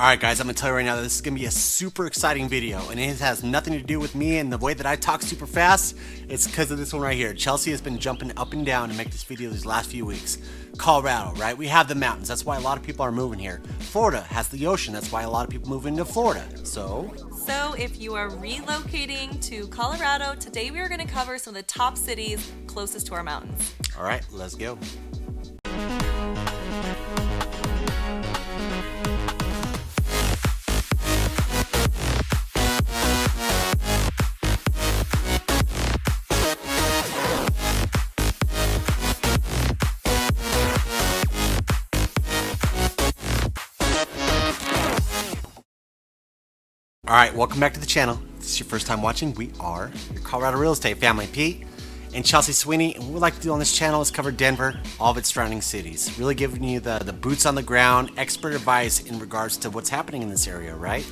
Alright guys, I'm going to tell you right now that this is going to be a super exciting video, and it has nothing to do with me and the way that I talk super fast. It's because of this one right here. Chelsea has been jumping up and down to make this video these last few weeks. Colorado, right? We have the mountains. That's why a lot of people are moving here. Florida has the ocean. That's why a lot of people move into Florida. So if you are relocating to Colorado, today we are going to cover some of the top cities closest to our mountains. Alright, let's go. Alright, welcome back to the channel. If this is your first time watching, we are your Colorado real estate family, Pete and Chelsea Sweeney. And what we like to do on this channel is cover Denver, all of its surrounding cities. Really giving you the boots on the ground, expert advice in regards to what's happening in this area, right?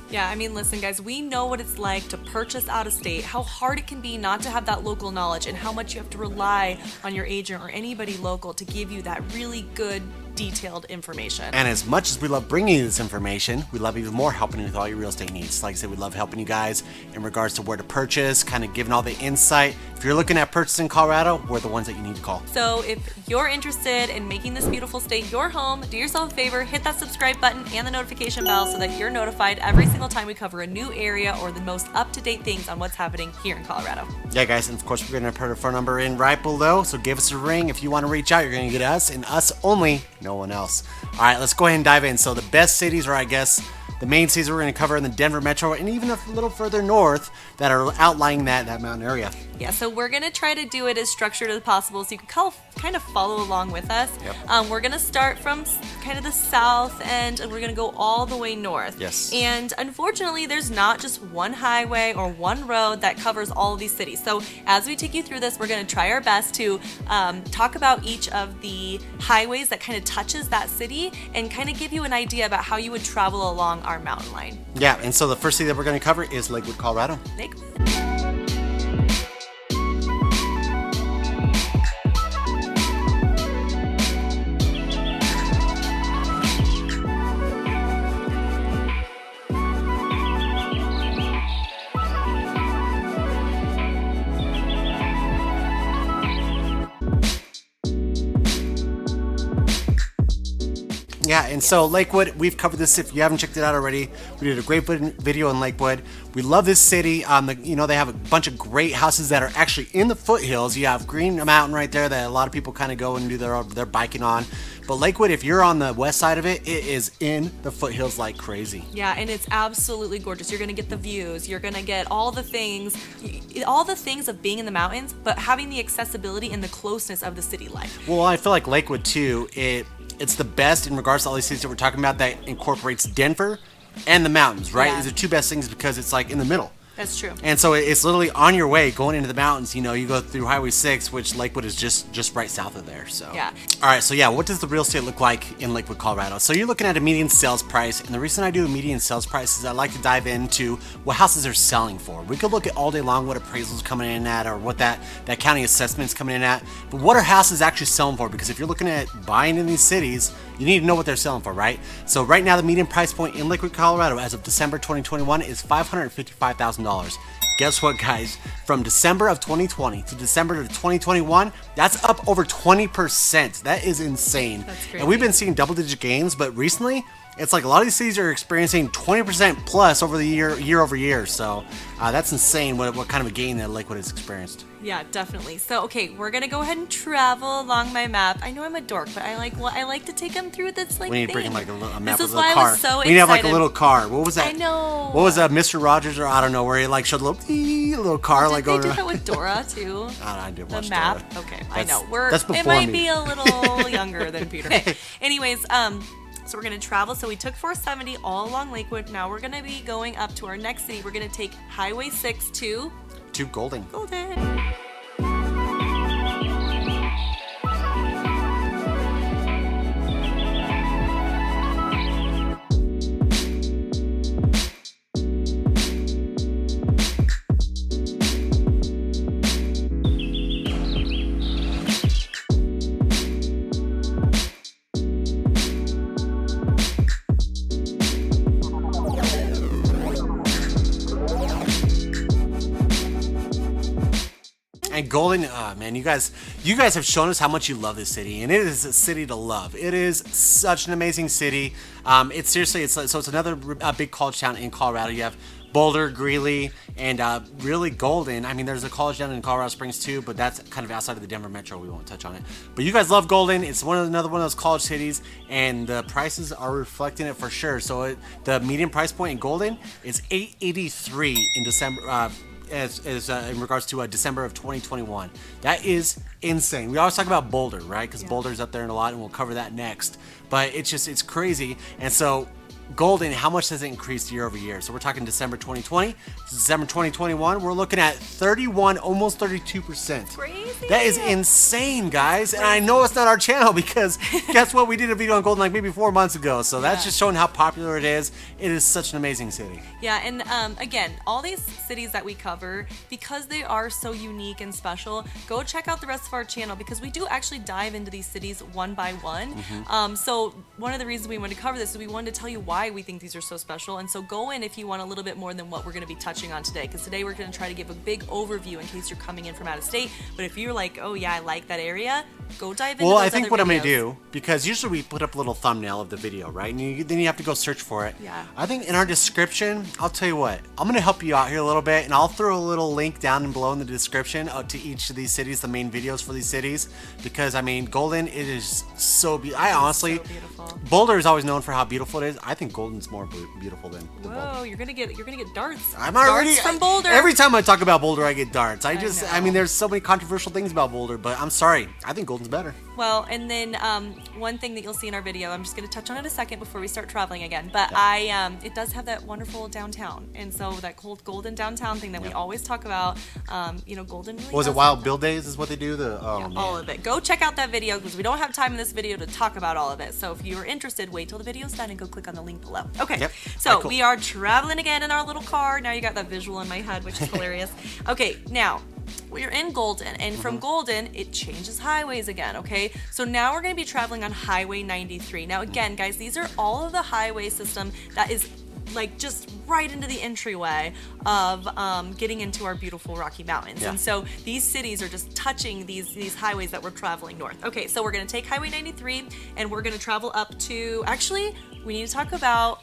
Yeah, I mean, listen guys, we know what it's like to purchase out of state, how hard it can be not to have that local knowledge, and how much you have to rely on your agent or anybody local to give you that really good, detailed information. And as much as we love bringing you this information, we love even more helping you with all your real estate needs. Like I said, we love helping you guys in regards to where to purchase, kind of giving all the insight. If you're looking at purchasing Colorado, we're the ones that you need to call. So if you're interested in making this beautiful state your home, do yourself a favor, hit that subscribe button and the notification bell so that you're notified every single time we cover a new area or the most up-to-date things on what's happening here in Colorado. Yeah guys, and of course we're going to put our phone number in right below, so give us a ring. If you want to reach out, you're going to get us and us only, no one else. All right, let's go ahead and dive in. So the best cities, or I guess the main cities we're going to cover in the Denver metro and even a little further north that are outlying that mountain area. Yeah, so we're going to try to do it as structured as possible so you can kind of follow along with us. Yep. We're going to start from kind of the south end and we're going to go all the way north. Yes. And unfortunately, there's not just one highway or one road that covers all of these cities. So as we take you through this, we're going to try our best to talk about each of the highways that kind of touches that city and kind of give you an idea about how you would travel along our mountain line. Yeah, and so the first city that we're going to cover is Lakewood, Colorado. Lakewood. Yeah, and so Lakewood, we've covered this. If you haven't checked it out already, we did a great video in Lakewood. We love this city. They have a bunch of great houses that are actually in the foothills. You have Green Mountain right there that a lot of people kind of go and do their biking on. But Lakewood, if you're on the west side of it, it is in the foothills like crazy. Yeah, and it's absolutely gorgeous. You're going to get the views. You're going to get all the things of being in the mountains, but having the accessibility and the closeness of the city life. Well, I feel like Lakewood, too, it's the best in regards to all these cities that we're talking about that incorporates Denver and the mountains, right? Yeah. These are two best things because it's like in the middle. That's true. And so it's literally on your way going into the mountains. You know, you go through Highway 6, which Lakewood is just right south of there. So yeah. All right, so yeah, what does the real estate look like in Lakewood, Colorado? So you're looking at a median sales price, and the reason I do a median sales price is I like to dive into what houses are selling for. We could look at all day long what appraisals coming in at or what that county assessment's coming in at, but what are houses actually selling for? Because if you're looking at buying in these cities, you need to know what they're selling for, right? So right now, the median price point in Lakewood, Colorado, as of December 2021, is $555,000. Guess what, guys? From December of 2020 to December of 2021, that's up over 20%. That is insane. That's crazy. And we've been seeing double-digit gains, but recently, it's like a lot of these cities are experiencing 20% plus over the year over year. So that's insane what kind of a gain that Lakewood has experienced. Yeah, definitely. So, okay, we're gonna go ahead and travel along my map. I know I'm a dork, but I like to take them through this We need to bring in like a map This with is a why little car. I was so We need to have like a excited. little car. What was that? I know. What was that, Mr. Rogers or I don't know, where he like showed a little car Did like they going do around. that with Dora too? I did The watch map. Dora. Okay, I know. That's before It might me. be a little younger than Peter. Anyways, so we're gonna travel. So we took 470 all along Lakewood. Now we're gonna be going up to our next city. We're gonna take Highway 6 to Golden. Golden. And Golden, man, you guys have shown us how much you love this city, and it is a city to love. It is such an amazing city. It's seriously, it's another big college town in Colorado. You have Boulder, Greeley, and really Golden. I mean, there's a college down in Colorado Springs too, but that's kind of outside of the Denver metro. We won't touch on it. But you guys love Golden. It's another one of those college cities, and the prices are reflecting it for sure. So the median price point in Golden is $883 in December. As in regards to December of 2021. That is insane. We always talk about Boulder, right? Because Boulder's up there in a lot, and we'll cover that next. But it's crazy. And so Golden, how much has it increased year over year? So we're talking December 2020, December 2021. We're looking at 31, almost 32%. Crazy. That is insane, guys. And I know it's not our channel because guess what? We did a video on Golden like maybe 4 months ago. So that's just showing how popular it is. It is such an amazing city. Yeah, and again, all these cities that we cover, because they are so unique and special, go check out the rest of our channel because we do actually dive into these cities one by one. So one of the reasons we wanted to cover this is we wanted to tell you why we think these are so special. And so go in if you want a little bit more than what we're going to be touching on today, because today we're going to try to give a big overview in case you're coming in from out of state. But if you're like, oh yeah, I like that area, go dive into Well, those I think other what I'm going videos. to do, because usually we put up a little thumbnail of the video, right? And then you have to go search for it. Yeah. I think in our description, I'll tell you what, I'm going to help you out here a little bit, and I'll throw a little link down and below in the description to each of these cities, the main videos for these cities, because I mean, Golden, it is so beautiful. I honestly, so beautiful. Boulder is always known for how beautiful it is. I think Golden's more beautiful than Boulder. Whoa, you're gonna get darts. I'm already darts from Boulder. Every time I talk about Boulder, I get darts. I know. mean, there's so many controversial things about Boulder, but I'm sorry. I think Golden's better. Well, and then one thing that you'll see in our video, I'm just going to touch on it a second before we start traveling again, but it does have that wonderful downtown, and so that cold golden downtown thing that we always talk about, Golden really Was it does Wild have Bill Days is what they do? all of it. Go check out that video because we don't have time in this video to talk about all of it. So if you're interested, wait till the video's done and go click on the link below. Okay, so Alright, cool. we are traveling again in our little car. Now you got that visual in my head, which is hilarious. Okay, now we're in Golden, and from Golden, it changes highways again, okay? So now we're going to be traveling on Highway 93. Now again, guys, these are all of the highway system that is like just right into the entryway of getting into our beautiful Rocky Mountains. And so these cities are just touching these highways that we're traveling north. Okay, so we're going to take Highway 93 and we're going to travel up to, actually, we need to talk about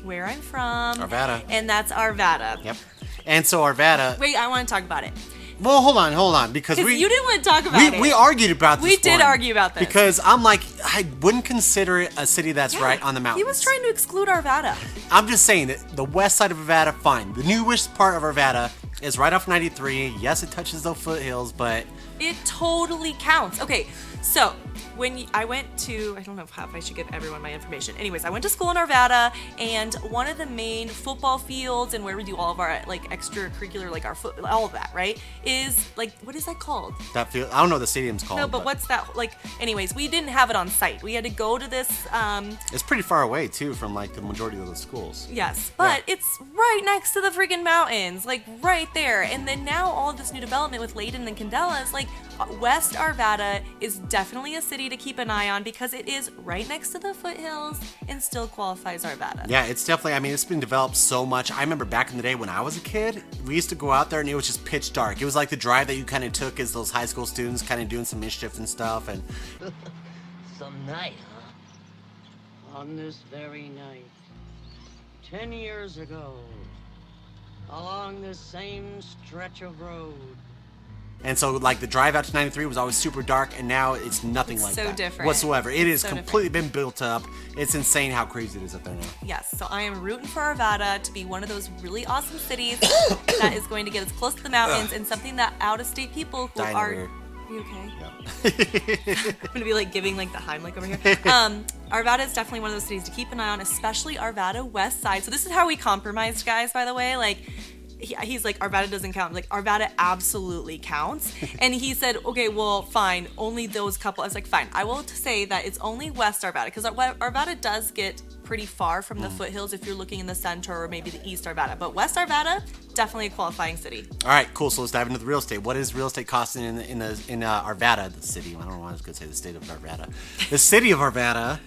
where I'm from. Arvada. And that's Arvada. Yep. And so Arvada. Wait, I want to talk about it. Well, hold on, because you didn't want to talk about it. We argued about this. We did one argue about this. because I'm like, I wouldn't consider it a city that's right on the mountains. He was trying to exclude Arvada. I'm just saying that the west side of Arvada, fine. The newest part of Arvada is right off 93. Yes, it touches the foothills, but It totally counts. Okay, so when I went to, I don't know if I should give everyone my information. Anyways, I went to school in Arvada, and one of the main football fields and where we do all of our like extracurricular, like our all of that, right, is like, what is that called? that field, I don't know what the stadium's called. No, but what's that? Like, anyways, we didn't have it on site. We had to go to this. It's pretty far away too from like the majority of the schools. Yes, but it's right next to the freaking mountains, like right there. And then now all of this new development with Layton and Candela is like, West Arvada is definitely a city to keep an eye on because it is right next to the foothills and still qualifies Arvada. Yeah, it's definitely, I mean, it's been developed so much. I remember back in the day when I was a kid, we used to go out there and it was just pitch dark. It was like the drive that you kind of took as those high school students kind of doing some mischief and stuff. And Some night, huh? On this very night, 10 years ago, along this same stretch of road, so like the drive out to 93 was always super dark, and now it's nothing like so that different. whatsoever. It is So completely been built up. It's insane how crazy it is up there now. Yes, so I am rooting for Arvada to be one of those really awesome cities that is going to get us close to the mountains and something that out-of-state people who Dying are... over here. Are you okay? Yeah. I'm gonna be like giving like the Heimlich over here. Arvada is definitely one of those cities to keep an eye on, especially Arvada West Side. So this is how we compromised, guys, by the way. Like, he's like, Arvada doesn't count. I'm like, Arvada absolutely counts. And he said, okay, well, fine, only those couple. I was like, fine, I will say that it's only West Arvada, because Arvada does get pretty far from the foothills if you're looking in the center or maybe the East Arvada. But West Arvada, definitely a qualifying city. All right, cool. So let's dive into the real estate. What is real estate costing in Arvada, the city? I don't know why I was going to say the state of Arvada. The city of Arvada,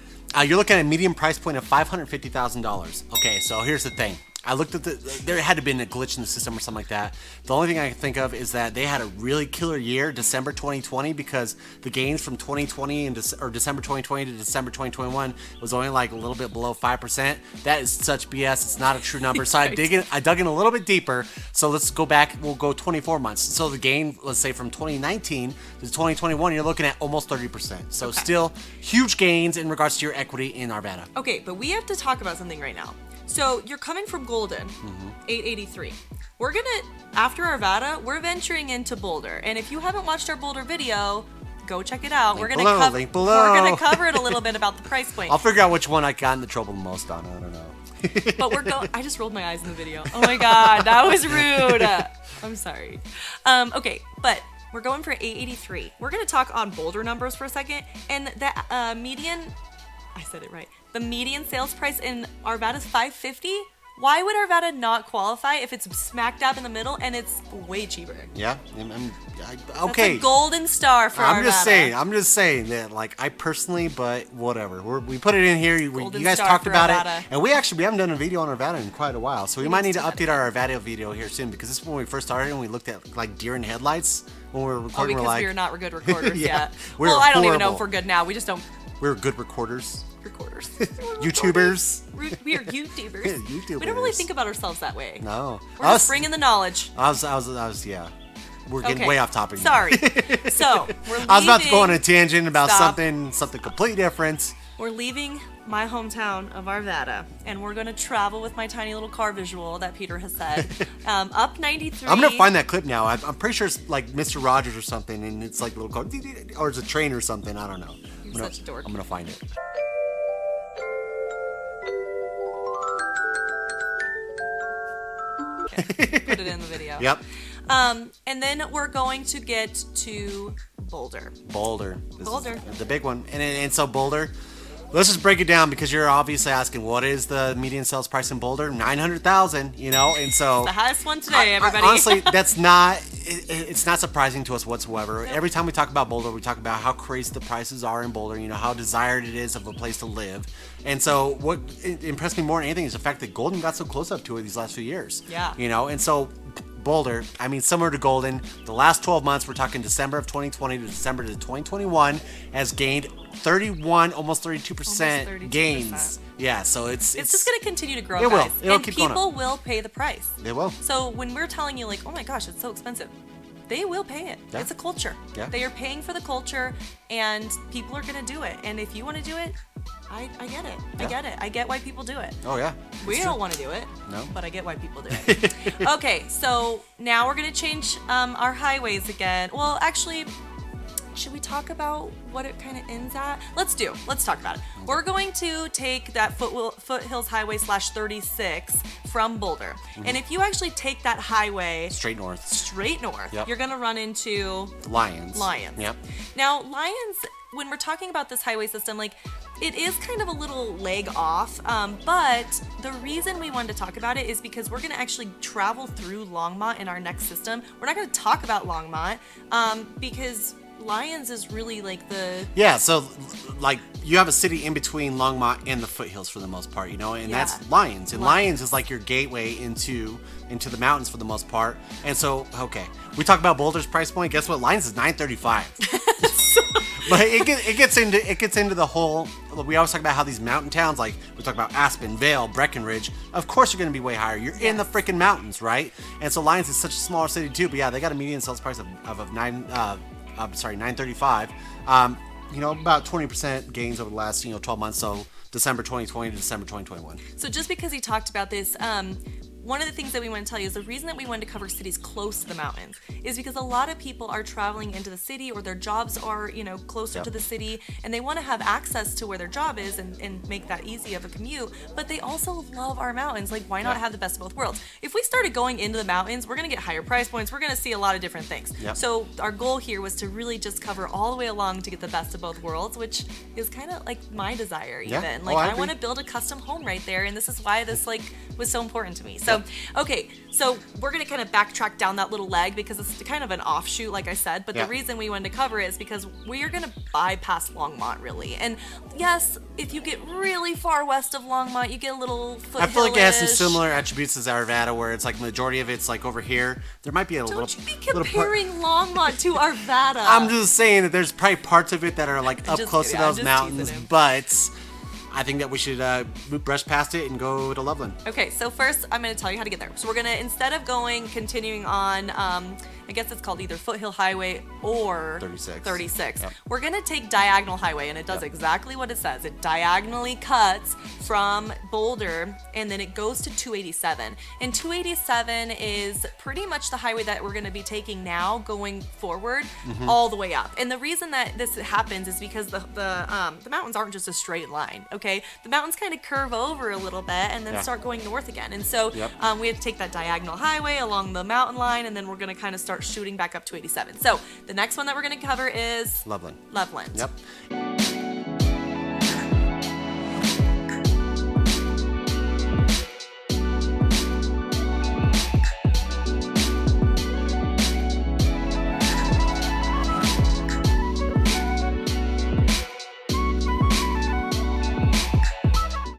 you're looking at a median price point of $550,000. Okay, so here's the thing. I looked at there had to have been a glitch in the system or something like that. The only thing I can think of is that they had a really killer year, December 2020, because the gains from 2020 or December 2020 to December 2021 was only like a little bit below 5%. That is such BS. It's not a true number. So I dug in a little bit deeper. So let's go back. We'll go 24 months. So the gain, let's say from 2019 to 2021, you're looking at almost 30%. So still huge gains in regards to your equity in Arvada. Okay, but we have to talk about something right now. So you're coming from Golden, 883. We're gonna, after Arvada, we're venturing into Boulder. And if you haven't watched our Boulder video, go check it out. Link below. We're gonna cover it a little bit about the price point. I'll figure out which one I got in the trouble the most on. I don't know. But we're going. I just rolled my eyes in the video. Oh my god, that was rude. I'm sorry. Okay, but we're going for 883. We're gonna talk on Boulder numbers for a second, and the median. I said it right. The median sales price in Arvada is $550. Why would Arvada not qualify if it's smack dab in the middle and it's way cheaper? Yeah, That's okay. a golden star for Arvada. I'm just saying that, like, I personally, but whatever. We put it in here. You guys star talked for about Arvada. it, and we haven't done a video on Arvada in quite a while, so we might need to update our Arvada video here soon, because this is when we first started and we looked at like deer in headlights when we were recording. Because we're not good recorders Yeah, yet. we're Well, I don't even know horrible. if we're good now. We just don't. We're good recorders. Recorders. YouTubers. We are YouTubers. YouTubers. We don't really think about ourselves that way. No. We're just bringing the knowledge. I was, yeah. We're getting Okay. way off topic. Sorry. So, we're leaving. I was about to go on a tangent about Stop. something completely different. We're leaving my hometown of Arvada, and we're going to travel with my tiny little car visual that Peter has said. Up 93. I'm gonna find that clip now. I'm pretty sure it's like Mr. Rogers or something, and it's like a little car, or it's a train or something. I don't know. You're such a dork. I'm gonna find it. Okay. Put it in the video. Yep. And then we're going to get to Boulder. Boulder. This Boulder. is the big one. And so Boulder, let's just break it down, because you're obviously asking, what is the median sales price in Boulder? 900,000, you know? And so The highest one today, everybody. honestly, that's not it's not surprising to us whatsoever. Nope. Every time we talk about Boulder, we talk about how crazy the prices are in Boulder, you know, how desired it is of a place to live. And so what impressed me more than anything is the fact that Golden got so close up to it these last few years. Yeah. You know, and so Boulder, I mean, similar to Golden, the last 12 months, we're talking December of 2020 to December to 2021, has gained 31, almost 32% gains. Yeah, so it's just going to continue to grow, it guys. It'll and keep going people up. will pay the price. They will. So when we're telling you, like, oh my gosh, it's so expensive, they will pay it. Yeah. It's a culture. Yeah. They are paying for the culture, and people are going to do it. And if you want to do it, I get it. Yeah. I get it. I get why people do it. Oh, yeah. We don't want to do it. No. But I get why people do it. Okay, so now we're going to change our highways again. Well, actually, should we talk about what it kind of ends at? Let's talk about it. We're going to take that Foothills Highway /36 from Boulder. Mm-hmm. And if you actually take that highway Straight north. Yep. You're going to run into Lions. Yep. Now, Lions, when we're talking about this highway system, like, it is kind of a little leg off, but the reason we wanted to talk about it is because we're going to actually travel through Longmont in our next system. We're not going to talk about Longmont because Lions is really like the... Yeah, so like you have a city in between Longmont and the foothills for the most part, you know, and that's Lions. And Lions is like your gateway into the mountains for the most part. And so, okay, we talk about Boulder's price point. Guess what? Lions is $935. But it gets into the whole. We always talk about how these mountain towns, like we talk about Aspen, Vail, Breckenridge, of course you're going to be way higher. You're in the freaking mountains, right? And so Lions is such a smaller city too. But yeah, they got a median sales price of $935. You know, about 20% gains over the last 12 months. So December 2020 to December 2021. So just because he talked about this, one of the things that we want to tell you is the reason that we wanted to cover cities close to the mountains is because a lot of people are traveling into the city, or their jobs are, closer to the city, and they want to have access to where their job is and make that easy of a commute, but they also love our mountains. Like, why not have the best of both worlds? If we started going into the mountains, we're going to get higher price points. We're going to see a lot of different things. So our goal here was to really just cover all the way along to get the best of both worlds, which is kind of like my desire even. Like, I want to build a custom home right there, and this is why this was so important to me. So So, okay, so we're going to kind of backtrack down that little leg because it's kind of an offshoot, like I said. But the reason we wanted to cover it is because we are going to bypass Longmont, really. And yes, if you get really far west of Longmont, you get a little foothill-ish. I feel like it has some similar attributes as Arvada, where it's like majority of it's like over here. There might be a little. Don't you be comparing Longmont to Arvada. I'm just saying that there's probably parts of it that are like up close to those mountains, but I think that we should brush past it and go to Loveland. Okay, so first I'm going to tell you how to get there. So we're going to, instead of continuing on, I guess it's called either Foothill Highway or 36. Yep. We're going to take Diagonal Highway, and it does exactly what it says. It diagonally cuts from Boulder, and then it goes to 287. And 287 is pretty much the highway that we're going to be taking now going forward all the way up. And the reason that this happens is because the mountains aren't just a straight line, okay? The mountains kind of curve over a little bit and then start going north again. And so we have to take that diagonal highway along the mountain line, and then we're going to kind of start shooting back up to 87. So the next one that we're going to cover is Loveland. Yep.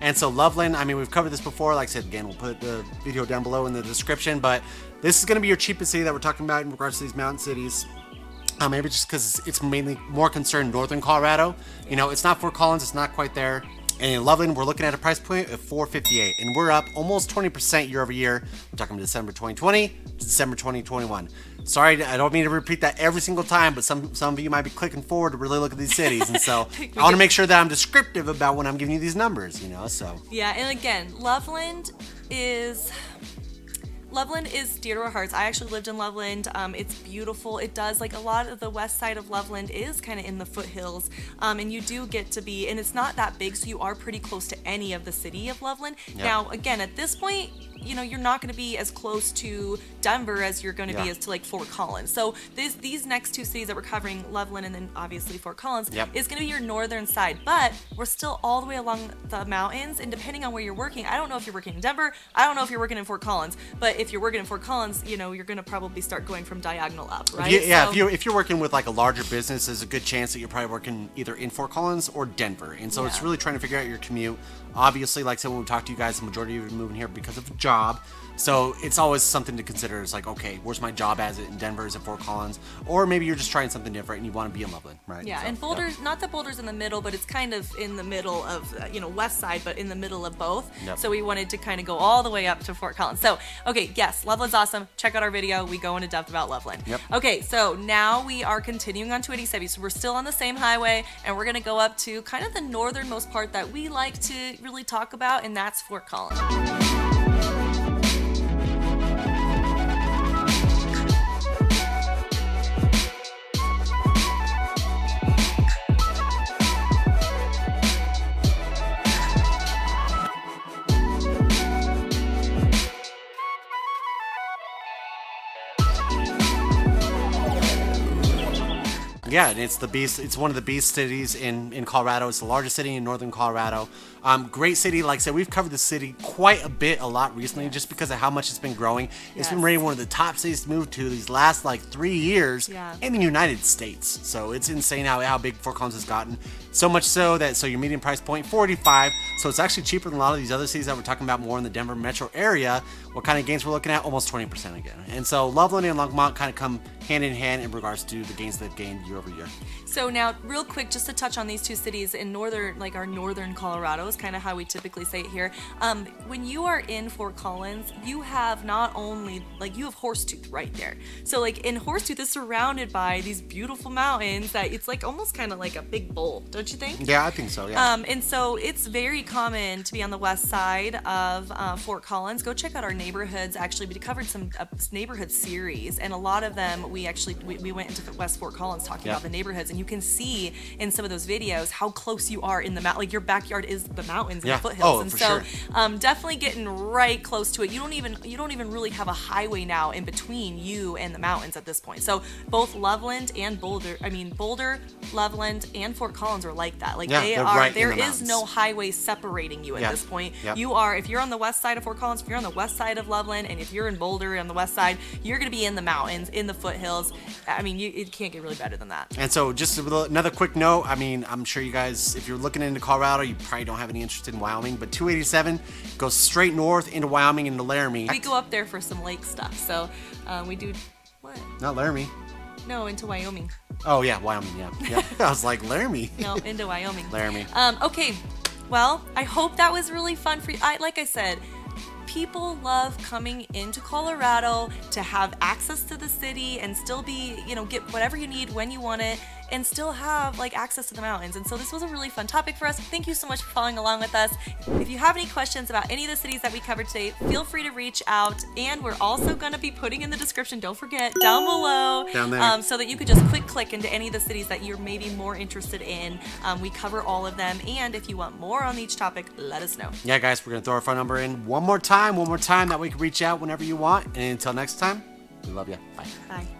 And so Loveland, I mean, we've covered this before. Like I said, again, we'll put the video down below in the description. But this is going to be your cheapest city that we're talking about in regards to these mountain cities. Maybe just because it's mainly more concerned northern Colorado. You know, it's not Fort Collins. It's not quite there. And in Loveland, we're looking at a price point of $458, and we're up almost 20% year over year. We're talking December 2020 to December 2021. Sorry, I don't mean to repeat that every single time, but some of you might be clicking forward to really look at these cities, and so I want to make sure that I'm descriptive about when I'm giving you these numbers, you know. So yeah, and again, Loveland is dear to our hearts. I actually lived in Loveland. It's beautiful. It does, like, a lot of the west side of Loveland is kind of in the foothills, and you do get to be, and it's not that big, so you are pretty close to any of the city of Loveland. Yep. Now, again, at this point, you know, you're not going to be as close to Denver as you're going to be as to like Fort Collins. So these next two cities that we're covering, Loveland and then obviously Fort Collins, is going to be your northern side. But we're still all the way along the mountains, and depending on where you're working, I don't know if you're working in Denver, I don't know if you're working in Fort Collins, but if you're working in Fort Collins, you know, you're going to probably start going from diagonal up, right? If you're working with like a larger business, there's a good chance that you're probably working either in Fort Collins or Denver. And so it's really trying to figure out your commute. Obviously, like I said, when we talk to you guys, the majority of you are moving here because of a job. So it's always something to consider. It's like, okay, where's my job? As it in Denver? Is it Fort Collins? Or maybe you're just trying something different and you want to be in Loveland, right? Yeah, so, and Boulder's, not that Boulder's in the middle, but it's kind of in the middle of, west side, but in the middle of both. Yep. So we wanted to kind of go all the way up to Fort Collins. So, okay, yes, Loveland's awesome. Check out our video. We go into depth about Loveland. Yep. Okay, so now we are continuing on 287. So we're still on the same highway, and we're going to go up to kind of the northernmost part that we like to really talk about, and that's Fort Collins. Yeah, and it's the beast. It's one of the beast cities in Colorado. It's the largest city in northern Colorado. Great city. Like I said, we've covered the city quite a lot recently, just because of how much it's been growing. It's been rated one of the top cities to move to these last like 3 years in the United States. So it's insane how big Fort Collins has gotten. So much so that your median price point $45. So it's actually cheaper than a lot of these other cities that we're talking about more in the Denver metro area. What kind of gains we're looking at? Almost 20% again. And so Loveland and Longmont kind of come hand in hand in regards to the gains they've gained year over year. So now, real quick, just to touch on these two cities in our northern Colorado is kind of how we typically say it here. When you are in Fort Collins, you have not only, you have Horsetooth right there. So in Horsetooth is surrounded by these beautiful mountains that it's almost kind of like a big bowl, don't you think? Yeah, I think so, yeah. And so it's very common to be on the west side of Fort Collins. Go check out our neighborhoods. Actually, we covered some neighborhood series, and a lot of them we went into West Fort Collins talking about the neighborhoods, and you can see in some of those videos how close you are in the like your backyard is the mountains and the foothills, and for so sure. definitely getting right close to it. You don't even really have a highway now in between you and the mountains at this point. So both Loveland and Boulder, Loveland and Fort Collins are like that. Like they're right in there the is mountains. no highway separating you at this point. You are, if you're on the west side of Fort Collins, if you're on the west side of Loveland, and if you're in Boulder on the west side, you're going to be in the mountains, in the foothills. I mean, it can't get really better than that. And so just another quick note, I mean, I'm sure you guys, if you're looking into Colorado, you probably don't have any interest in Wyoming, but 287 goes straight north into Wyoming, into Laramie. We go up there for some lake stuff, so we do, what? Not Laramie. No, into Wyoming. Oh yeah, Wyoming, yeah. I was like, Laramie. No, into Wyoming. Laramie. Okay, well, I hope that was really fun for you. Like I said, people love coming into Colorado to have access to the city and still be, get whatever you need when you want it, and still have like access to the mountains. And so this was a really fun topic for us. Thank you so much for following along with us. If you have any questions about any of the cities that we covered today, feel free to reach out. And we're also going to be putting in the description, don't forget, down below, down there, so that you could just click into any of the cities that you're maybe more interested in. We cover all of them. And if you want more on each topic, let us know. Yeah, guys, we're going to throw our phone number in one more time that we can reach out whenever you want. And until next time, we love you. Bye. Bye.